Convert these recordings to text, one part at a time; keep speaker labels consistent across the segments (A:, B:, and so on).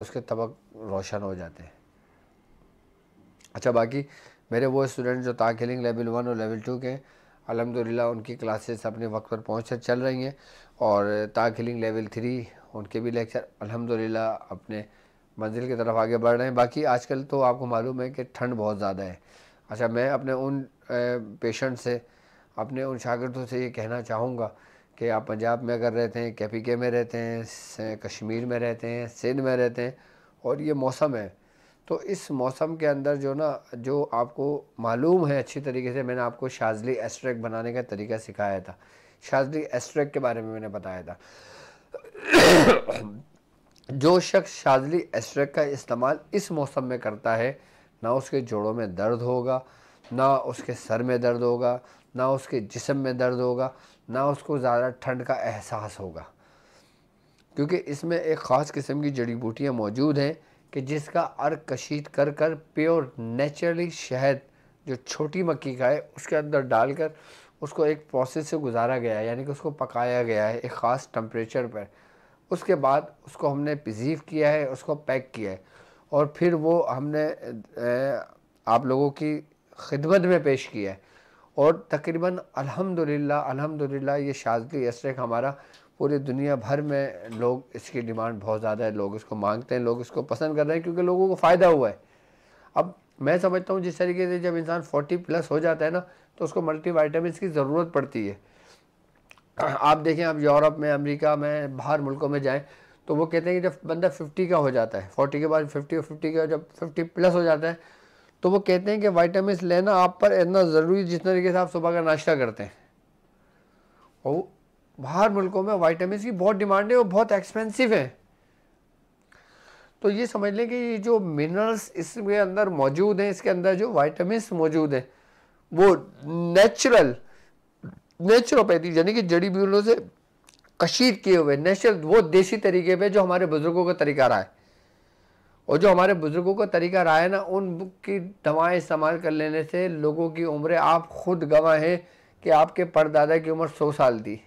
A: उसके तबक रोशन हो जाते हैं। अच्छा, बाकी मेरे वो स्टूडेंट जो ताक हीलिंग लेवल 1 और लेवल 2 के, अल्हम्दुलिल्लाह उनकी क्लासेस अपने वक्त पर पहुँच चल रही हैं। और ताक हीलिंग लेवल 3 उनके भी लेक्चर अल्हम्दुलिल्लाह अपने मंजिल की तरफ आगे बढ़ रहे हैं। बाकी आजकल तो आपको मालूम है कि ठंड बहुत ज़्यादा है। अच्छा, मैं अपने उन पेशेंट से, अपने उन शागिर्दों से ये कहना चाहूँगा कि आप पंजाब में अगर रहते हैं, KPK में रहते हैं, कश्मीर में रहते हैं, सिंध में रहते हैं, और ये मौसम है, तो इस मौसम के अंदर जो ना, जो आपको मालूम है अच्छी तरीके से, मैंने आपको शाज़ली एक्सट्रैक्ट बनाने का तरीका सिखाया था, शाज़ली एक्सट्रैक्ट के बारे में मैंने बताया था। जो शख्स शाज़ली एक्सट्रैक्ट का इस्तेमाल इस मौसम में करता है, ना उसके जोड़ों में दर्द होगा, ना उसके सर में दर्द होगा, ना उसके जिस्म में दर्द होगा, ना उसको ज़्यादा ठंड का एहसास होगा, क्योंकि इसमें एक ख़ास किस्म की जड़ी बूटियाँ मौजूद हैं कि जिसका अर्क कशीद कर कर प्योर नेचुरली शहद जो छोटी मक्खी का है उसके अंदर डालकर उसको एक प्रोसेस से गुजारा गया है, यानी कि उसको पकाया गया है एक ख़ास टेम्परेचर पर। उसके बाद उसको हमने प्रिज़र्व किया है, उसको पैक किया है, और फिर वो हमने आप लोगों की खिदमत में पेश किया है। और तकरीबन अल्हम्दुलिल्लाह ये शाज़ली एक्सट्रैक्ट हमारा पूरी दुनिया भर में, लोग इसकी डिमांड बहुत ज़्यादा है, लोग इसको मांगते हैं, लोग इसको पसंद कर रहे हैं, क्योंकि लोगों को फ़ायदा हुआ है। अब मैं समझता हूँ जिस तरीके से जब इंसान 40+ हो जाता है ना, तो उसको मल्टीविटामिन की ज़रूरत पड़ती है। आप देखें, आप यूरोप में, अमेरिका में, बाहर मुल्कों में जाएं, तो वो कहते हैं कि जब बंदा 50 का हो जाता है, 40 के बाद 50, और 50 का जब 50+ हो जाता है, तो वो कहते हैं कि विटामिन लेना आप पर इतना ज़रूरी जिस तरीके से आप सुबह का नाश्ता करते हैं। और बाहर मुल्कों में विटामिन की बहुत डिमांड है और बहुत एक्सपेंसिव है। तो ये समझ लें कि ये जो मिनरल्स इसके अंदर मौजूद हैं, इसके अंदर जो विटामिन मौजूद हैं, वो नेचुरोपैथी यानी कि जड़ी बूटियों से कशीद किए हुए नेचुरल, वो देसी तरीके पे जो हमारे बुज़ुर्गों का तरीका रहा है, और जो हमारे बुज़ुर्गों का तरीका रहा है ना, उनकी दवाएं इस्तेमाल कर लेने से लोगों की उम्रें, आप खुद गवाह हैं कि आपके परदादा की उम्र 100 साल थी।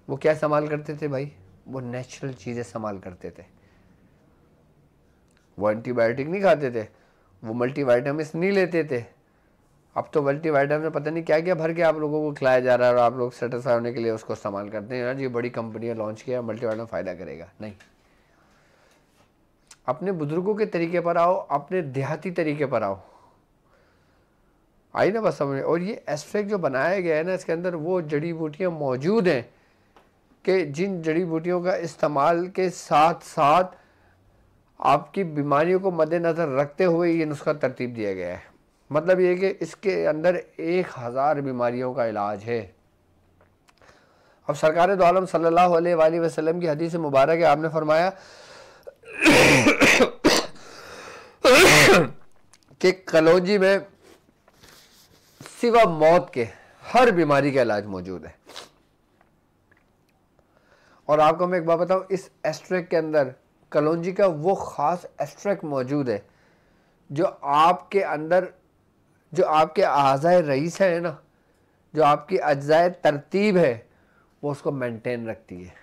A: वो क्या इस्तेमाल करते थे भाई? वो नेचुरल चीज़ें इस्तेमाल करते थे। वो एंटीबायोटिक नहीं खाते थे, वो मल्टीविटामिन नहीं लेते थे। अब तो मल्टीविटामिन पता नहीं क्या क्या भर के आप लोगों को खिलाया जा रहा है, और आप लोग सेटिस्फाई होने के लिए उसको इस्तेमाल करते हैं। यार ये बड़ी कंपनियां लॉन्च किया, मल्टीविटामिन फ़ायदा करेगा, नहीं। अपने बुजुर्गों के तरीके पर आओ, अपने देहाती तरीके पर आओ, आई ना बस समझ। और ये एक्सट्रैक्ट जो बनाया गया है ना, इसके अंदर वो जड़ी बूटियाँ मौजूद हैं कि जिन जड़ी बूटियों का इस्तेमाल के साथ साथ आपकी बीमारियों को मद्देनज़र रखते हुए ये नुस्खा तरतीब दिया गया है। मतलब ये कि इसके अंदर 1000 बीमारियों का इलाज है। अब सरकार दो आलम सल्लल्लाहु अलैहि वसल्लम की हदीस मुबारक है, आपने फरमाया कि कलौंजी में सिवा मौत के हर बीमारी का इलाज मौजूद है। और आपको मैं एक बात बताऊं, इस एक्सट्रैक्ट के अंदर कलौंजी का वो ख़ास एक्सट्रैक्ट मौजूद है जो आपके अंदर, जो आपके आज़ाए रईस है ना, जो आपकी अज्जाए तरतीब है, वो उसको मेंटेन रखती है।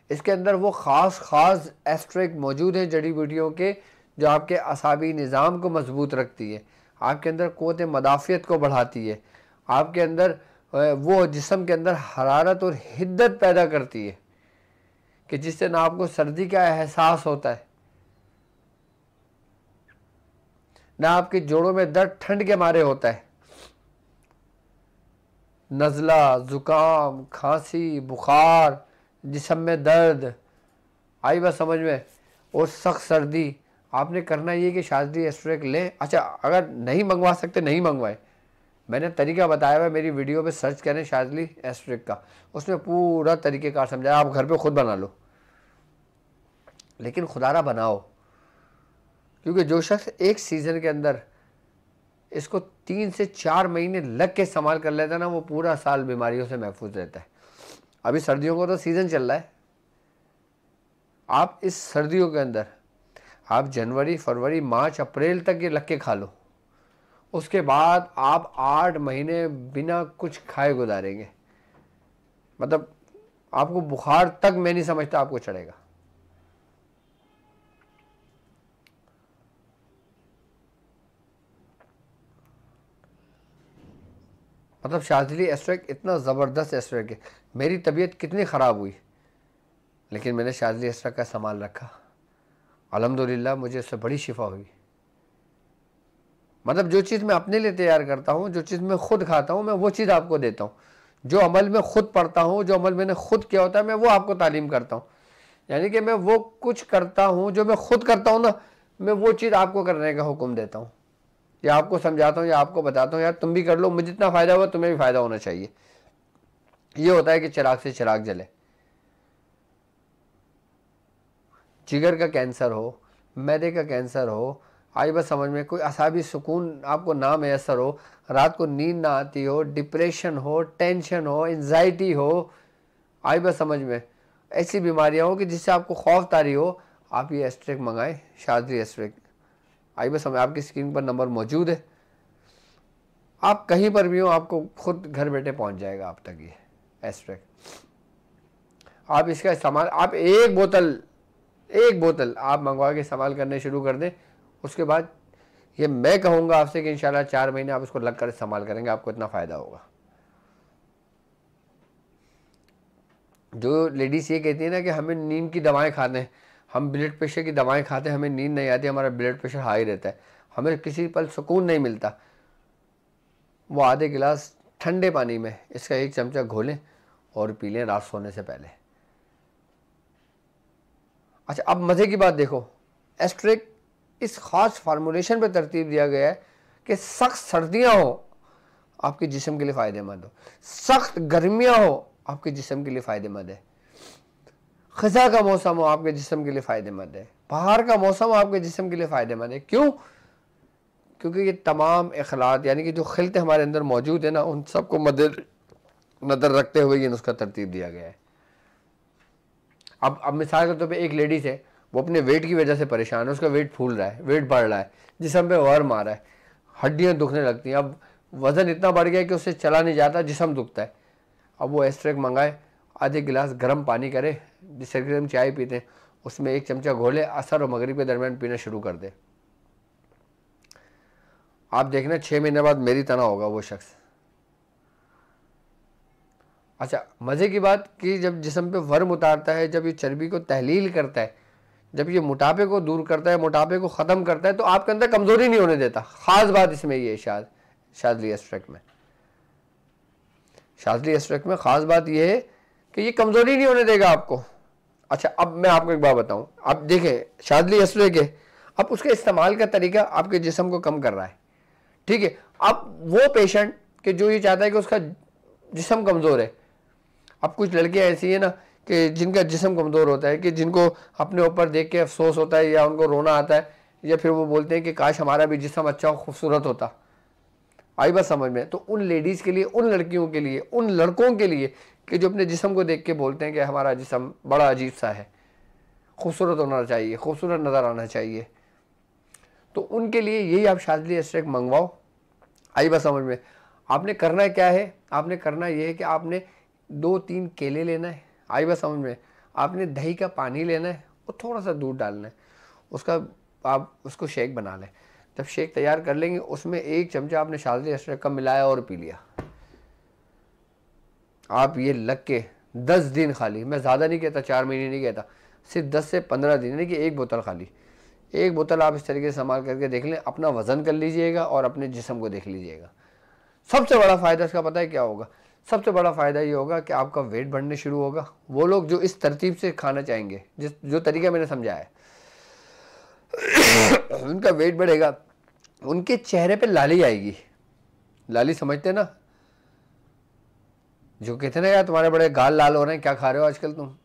A: इसके अंदर वो ख़ास एक्सट्रैक्ट मौजूद हैं जड़ी बूटियों के, जो आपके असाबी निज़ाम को मजबूत रखती है, आपके अंदर क़ुव्वत मदाफ़ियत को बढ़ाती है, आपके अंदर वो जिस्म के अंदर हरारत और हिद्दत पैदा करती है कि जिससे ना आपको सर्दी का एहसास होता है, ना आपके जोड़ों में दर्द ठंड के मारे होता है। नज़ला, ज़ुकाम, खांसी, बुखार, जिस्म में दर्द, आई बात समझ में, और सख्त सर्दी, आपने करना ये कि शाज़ली एक्सट्रैक्ट लें। अच्छा, अगर नहीं मंगवा सकते नहीं मंगवाएं, मैंने तरीका बताया हुआ है, मेरी वीडियो पे सर्च करें शाज़ली एक्सट्रैक्ट का, उसमें पूरा तरीक़ेकार समझाया। आप घर पे खुद बना लो, लेकिन खुदारा बनाओ, क्योंकि जो शख्स एक सीज़न के अंदर इसको 3 से 4 महीने लग के इस्तेमाल कर लेता है ना, वो पूरा साल बीमारियों से महफूज रहता है। अभी सर्दियों का तो सीज़न चल रहा है, आप इस सर्दियों के अंदर आप जनवरी, फरवरी, मार्च, अप्रैल तक ये लग के खा लो, उसके बाद आप 8 महीने बिना कुछ खाए गुजारेंगे। मतलब आपको बुखार तक मैं नहीं समझता आपको चढ़ेगा। मतलब शाज़िली एस्ट्रेक इतना ज़बरदस्त एस्ट्रेक है, मेरी तबीयत कितनी ख़राब हुई लेकिन मैंने शाज़िली एस्ट्रेक का सामान रखा, अल्हम्दुलिल्लाह मुझे उससे बड़ी शिफा हुई। मतलब जो चीज़ मैं अपने लिए तैयार करता हूँ, जो चीज़ मैं खुद खाता हूँ, मैं वो चीज़ आपको देता हूँ। जो अमल मैं खुद पढ़ता हूँ, जो अमल मैंने खुद किया होता है, मैं वो आपको तालीम करता हूँ। यानी कि मैं वो कुछ करता हूँ जो मैं खुद करता हूँ ना, मैं वो चीज़ आपको करने का हुक्म देता हूँ, या आपको समझाता हूँ, या आपको बताता हूँ यार तुम भी कर लो, मुझे जितना फ़ायदा हुआ तुम्हें भी फ़ायदा होना चाहिए। ये होता है कि चिराग से चिराग जले। जिगर का कैंसर हो, मैदे का कैंसर हो, आई बस समझ में, कोई असाबी सुकून आपको ना मैसर हो, रात को नींद ना आती हो, डिप्रेशन हो, टेंशन हो, एंजाइटी हो, आई बस समझ में, ऐसी बीमारियां हो कि जिससे आपको खौफ तारी हो, आप ये एस्ट्रेक मंगाएं, शाज़िली एस्ट्रेक। आई बस समझ, आपकी स्क्रीन पर नंबर मौजूद है, आप कहीं पर भी हो आपको खुद घर बैठे पहुंच जाएगा आप तक ये एस्ट्रेक। आप इसका इस्तेमाल, आप एक बोतल आप मंगवा के इस्तेमाल करने शुरू कर दें, उसके बाद ये मैं कहूँगा आपसे कि इंशाल्लाह 4 महीने आप इसको लग कर इस्तेमाल करेंगे, आपको इतना फ़ायदा होगा। जो लेडीज़ ये कहती है ना कि हमें नींद की दवाएं खाते हैं, हम ब्लड प्रेशर की दवाएं खाते हैं, हमें नींद नहीं आती, हमारा ब्लड प्रेशर हाई रहता है, हमें किसी पल सुकून नहीं मिलता, वो आधे गिलास ठंडे पानी में इसका 1 चमचा घोलें और पी लें रात सोने से पहले। अच्छा, अब मज़े की बात देखो, एस्ट्रेक इस ख़ास फार्मूलेशन पे तरतीब दिया गया है कि सख्त सर्दियाँ हो आपके जिस्म के लिए फ़ायदेमंद हो, सख्त गर्मियाँ हो आपके जिस्म के लिए फ़ायदेमंद है, ख़ज़ा का मौसम हो आपके जिस्म के लिए फ़ायदेमंद है, बाहर का मौसम हो आपके जिस्म के लिए फ़ायदेमंद है। क्यों? क्योंकि ये तमाम इखलात यानी कि जो खिलते हमारे अंदर मौजूद है ना, उन सबको मद्देनज़र रखते हुए ये नुस्खा तरतीब दिया गया है। अब मिसाल के तौर पे एक लेडीज़ है, वो अपने वेट की वजह से परेशान है, उसका वेट फूल रहा है, वेट बढ़ रहा है, जिस्म पे वर्म आ रहा है, हड्डियाँ दुखने लगती हैं, अब वज़न इतना बढ़ गया है कि उससे चला नहीं जाता, जिस्म दुखता है। अब वो एस्ट्रेक मंगाए, आधे गिलास गर्म पानी करे, जिससे हम चाय पीते हैं, उसमें 1 चमचा घोले, असर और मगरिब के दरमियान पीना शुरू कर दे। आप देखना 6 महीने बाद मेरी तरह होगा वो शख्स। अच्छा, मज़े की बात कि जब जिस्म पे वर्म उतारता है, जब ये चर्बी को तहलील करता है, जब ये मोटापे को दूर करता है, मोटापे को ख़त्म करता है, तो आपके अंदर कमज़ोरी नहीं होने देता। ख़ास बात इसमें ये शाज़िली एस्ट्रेक में, शाज़िली एस्ट्रेक में ख़ास बात ये है कि ये कमज़ोरी नहीं होने देगा आपको। अच्छा, अब मैं आपको एक बात बताऊं, अब देखें शाज़िली एस्ट्रेक है, अब उसके इस्तेमाल का तरीका आपके जिस्म को कम कर रहा है, ठीक है। अब वो पेशेंट कि जो ये चाहता है कि उसका जिस्म कमज़ोर है, अब कुछ लड़कियां ऐसी है ना कि जिनका जिस्म कमज़ोर होता है, कि जिनको अपने ऊपर देख के अफसोस होता है, या उनको रोना आता है, या फिर वो बोलते हैं कि काश हमारा भी जिस्म अच्छा और खूबसूरत होता। आई बात समझ में? तो उन लेडीज़ के लिए, उन लड़कियों के लिए, उन लड़कों के लिए कि जो अपने जिस्म को देख के बोलते हैं कि हमारा जिस्म बड़ा अजीब सा है, खूबसूरत होना चाहिए, खूबसूरत नज़र आना चाहिए, तो उनके लिए यही आप शाज़िली एस्ट्रेक मंगवाओ। आई बात समझ में? आपने करना क्या है, आपने करना ये है कि आपने 2-3 केले लेना है, आई बात समझ में? आपने दही का पानी लेना है और थोड़ा सा दूध डालना है, उसका आप उसको शेक बना लें। जब शेक तैयार कर लेंगे, उसमें 1 चमचा आपने शाज़िली एस्ट्रेक का मिलाया और पी लिया। आप ये लग के 10 दिन खाली, मैं ज़्यादा नहीं कहता, 4 महीने नहीं कहता, सिर्फ 10 से 15 दिन, यानी कि 1 बोतल खाली, 1 बोतल आप इस तरीके से इस्तेमाल करके देख लें, अपना वज़न कर लीजिएगा और अपने जिस्म को देख लीजिएगा। सबसे बड़ा फ़ायदा इसका पता है क्या होगा? सबसे बड़ा फ़ायदा ये होगा कि आपका वेट बढ़ने शुरू होगा। वो लोग जो इस तरतीब से खाना चाहेंगे, जो तरीका मैंने समझाया है, उनका वेट बढ़ेगा, उनके चेहरे पे लाली आएगी। लाली समझते ना, जो कहते हैं ना यार तुम्हारे बड़े गाल लाल हो रहे हैं, क्या खा रहे हो आजकल तुम?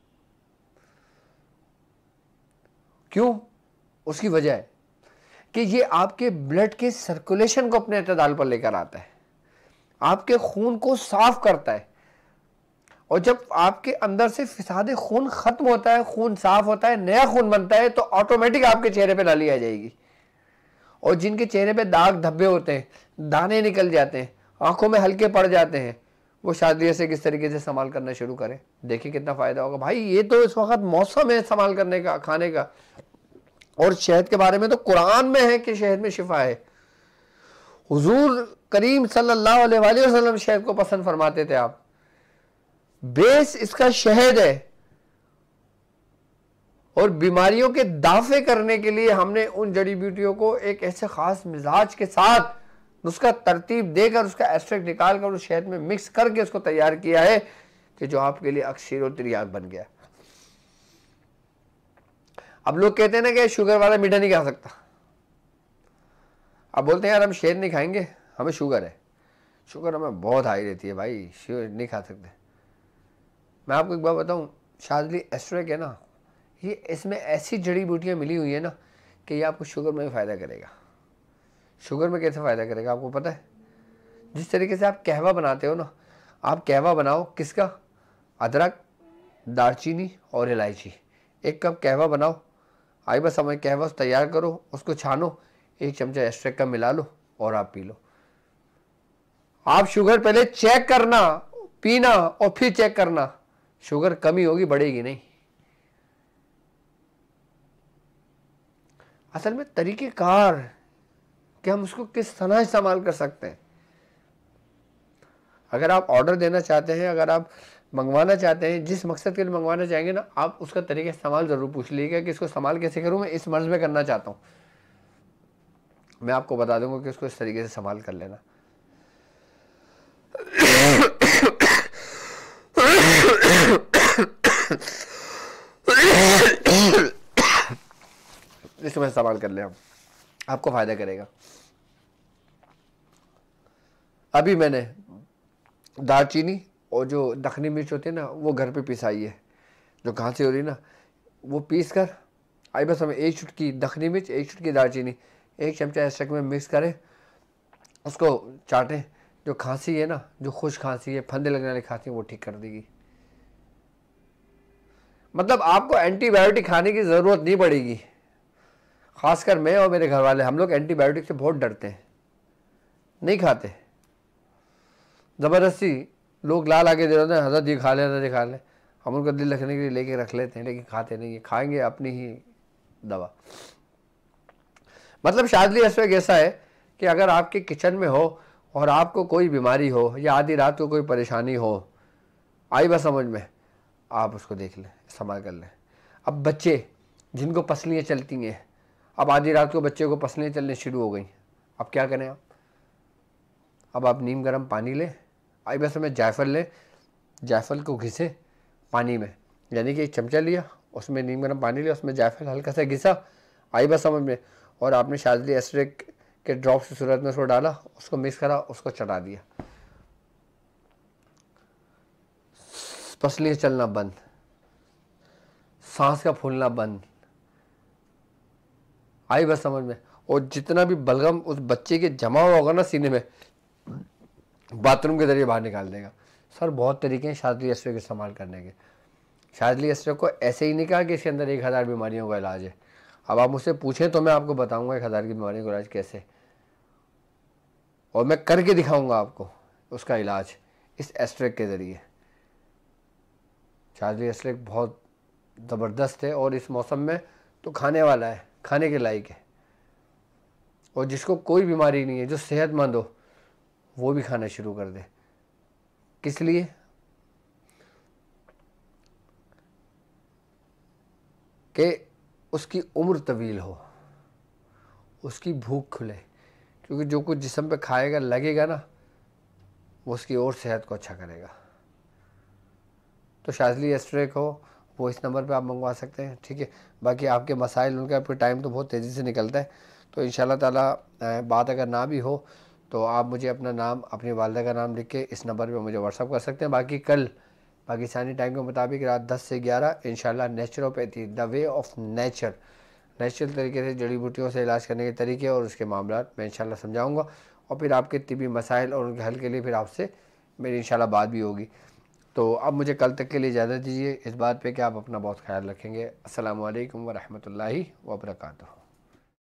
A: क्यों? उसकी वजह है कि ये आपके ब्लड के सर्कुलेशन को अपने अतदाल पर लेकर आता है, आपके खून को साफ करता है, और जब आपके अंदर से फिसाद खून खत्म होता है, खून साफ होता है, नया खून बनता है, तो ऑटोमेटिक आपके चेहरे पे लाली आ जाएगी। और जिनके चेहरे पे दाग धब्बे होते हैं, दाने निकल जाते हैं, आंखों में हल्के पड़ जाते हैं, वो शादी से किस तरीके से इस्तेमाल करना शुरू करें, देखिए कितना फ़ायदा होगा। भाई ये तो इस वक्त मौसम है इस्तेमाल करने का, खाने का। और शहद के बारे में तो कुरान में है कि शहद में शिफा है। हुजूर करीम सल्लल्लाहु अलैहि वसल्लम शहद को पसंद फरमाते थे। आप बेस इसका शहद है, और बीमारियों के दाफे करने के लिए हमने उन जड़ी बूटियों को एक ऐसे खास मिजाज के साथ उसका तरतीब देकर उसका एक्सट्रैक्ट निकाल कर उस शहद में मिक्स करके उसको तैयार किया है कि जो आपके लिए अक्सर और तिरियाक बन गया। अब लोग कहते हैं ना कि शुगर वाला मीठा नहीं खा सकता। अब बोलते हैं यार हम शहद नहीं खाएंगे, हमें शुगर है, शुगर हमें बहुत हाई रहती है भाई, शुगर नहीं खा सकते। मैं आपको एक बात बताऊं, शाजली एस्ट्रेक है ना, ये इसमें ऐसी जड़ी बूटियाँ मिली हुई है ना कि ये आपको शुगर में भी फ़ायदा करेगा। शुगर में कैसे फ़ायदा करेगा आपको पता है? जिस तरीके से आप कहवा बनाते हो ना, आप कहवा बनाओ किसका? अदरक, दालचीनी और इलायची, 1 कप कहवा बनाओ। आई बस समय कहवा तैयार करो, उसको छानो, 1 चमचा एस्ट्रेक का मिला लो और आप पी लो। आप शुगर पहले चेक करना, पीना और फिर चेक करना, शुगर कमी होगी, बढ़ेगी नहीं। असल में तरीक़ेकार कि हम उसको किस तरह इस्तेमाल कर सकते हैं। अगर आप ऑर्डर देना चाहते हैं, अगर आप मंगवाना चाहते हैं, जिस मकसद के लिए मंगवाना चाहेंगे ना, आप उसका तरीका इस्तेमाल ज़रूर पूछ लीजिएगा कि इसको इस्तेमाल कैसे करूँ, मैं इस मर्ज़ में करना चाहता हूँ। मैं आपको बता दूंगा कि इसको इस तरीके से इस्तेमाल कर लेना। इसको मैं इस्तेमाल कर ले, हम आपको फ़ायदा करेगा। अभी मैंने दालचीनी और जो दखनी मिर्च होती है ना, वो घर पे पिसाई है, जो खांसी हो रही है ना, वो पीस कर आई बस हमें 1 चुटकी दखनी मिर्च, 1 चुटकी दालचीनी, 1 चमचा एस्ट्रेक में मिक्स करें, उसको चाटें। जो खांसी है ना, जो खुश खांसी है, फंदे लगने वाली खांसी, वो ठीक कर देगी। मतलब आपको एंटीबायोटिक खाने की ज़रूरत नहीं पड़ेगी। ख़ासकर मैं और मेरे घर वाले, हम लोग एंटीबायोटिक से बहुत डरते हैं, नहीं खाते। ज़बरदस्ती लोग ला के दे रहे हैं, हज़रत ये खा ले, हज़रत ये खा ले, हम उनका दिल रखने के लिए लेके रख लेते हैं, लेकिन खाते नहीं है। खाएंगे अपनी ही दवा। मतलब शाजली एस्ट्रेक ऐसा है कि अगर आपके किचन में हो और आपको कोई बीमारी हो या आधी रात को कोई परेशानी हो, आई बस समझ में, आप उसको देख लें, इस्तेमाल कर लें। अब बच्चे जिनको पसलियाँ चलती हैं, अब आधी रात को बच्चे को पसलियाँ चलने शुरू हो गई, अब क्या करें आप? अब आप नीम गर्म पानी लें, आई बस में जायफल लें, जायफल को घिसे पानी में, यानी कि 1 चमचा लिया, उसमें नीम गर्म पानी लिया, उसमें जायफल हल्का सा घिसा, आई बस समझ में, और आपने शाजली एस्ट्रेक के ड्रॉप्स की सूरत में उसको डाला, उसको मिक्स करा, उसको चटा दिया, पसलियाँ चलना बंद, सांस का फूलना बंद, आई बस समझ में। और जितना भी बलगम उस बच्चे के जमा हुआ होगा ना सीने में, बाथरूम के जरिए बाहर निकाल देगा। सर बहुत तरीके हैं शाजली एस्ट्रेक इस्तेमाल करने के। शाजली एस्ट्रेक को ऐसे ही नहीं कहा कि इसके अंदर 1000 बीमारियों का इलाज है। अब आप मुझसे पूछें तो मैं आपको बताऊंगा 1000 की बीमारियों का इलाज कैसे, और मैं करके दिखाऊंगा आपको उसका इलाज इस एस्ट्रेक के ज़रिए। शाजली एस्ट्रेक बहुत ज़बरदस्त है और इस मौसम में तो खाने वाला है, खाने के लायक है। और जिसको कोई बीमारी नहीं है, जो सेहतमंद हो, वो भी खाना शुरू कर दे। किस लिए? कि उसकी उम्र तवील हो, उसकी भूख खुले, क्योंकि जो कुछ जिस्म पे खाएगा लगेगा ना, वो उसकी और सेहत को अच्छा करेगा। तो शाजली एस्ट्रेक हो, वो इस नंबर पे आप मंगवा सकते हैं, ठीक है। बाकी आपके मसाइल, उनका आपका टाइम तो बहुत तेज़ी से निकलता है, तो इंशाल्लाह ताला बात अगर ना भी हो तो आप मुझे अपना नाम, अपनी वालिदा का नाम लिख के इस नंबर पे मुझे व्हाट्सअप कर सकते हैं। बाकी कल पाकिस्तानी टाइम के मुताबिक रात 10 से 11 इंशाल्लाह naturopathy, the way of nature, natural तरीके से जड़ी बूटियों से इलाज करने के तरीके और उसके मामला मैं इंशाल्लाह समझाऊँगा, और फिर आपके तिबी मसाइल और उनके हल के लिए फिर आपसे मेरी इंशाल्लाह बात भी होगी। तो अब मुझे कल तक के लिए इजाज़त दीजिए, इस बात पे कि आप अपना बहुत ख्याल रखेंगे। अस्सलामु अलैकुम व रहमतुल्लाहि व बरकातुहू।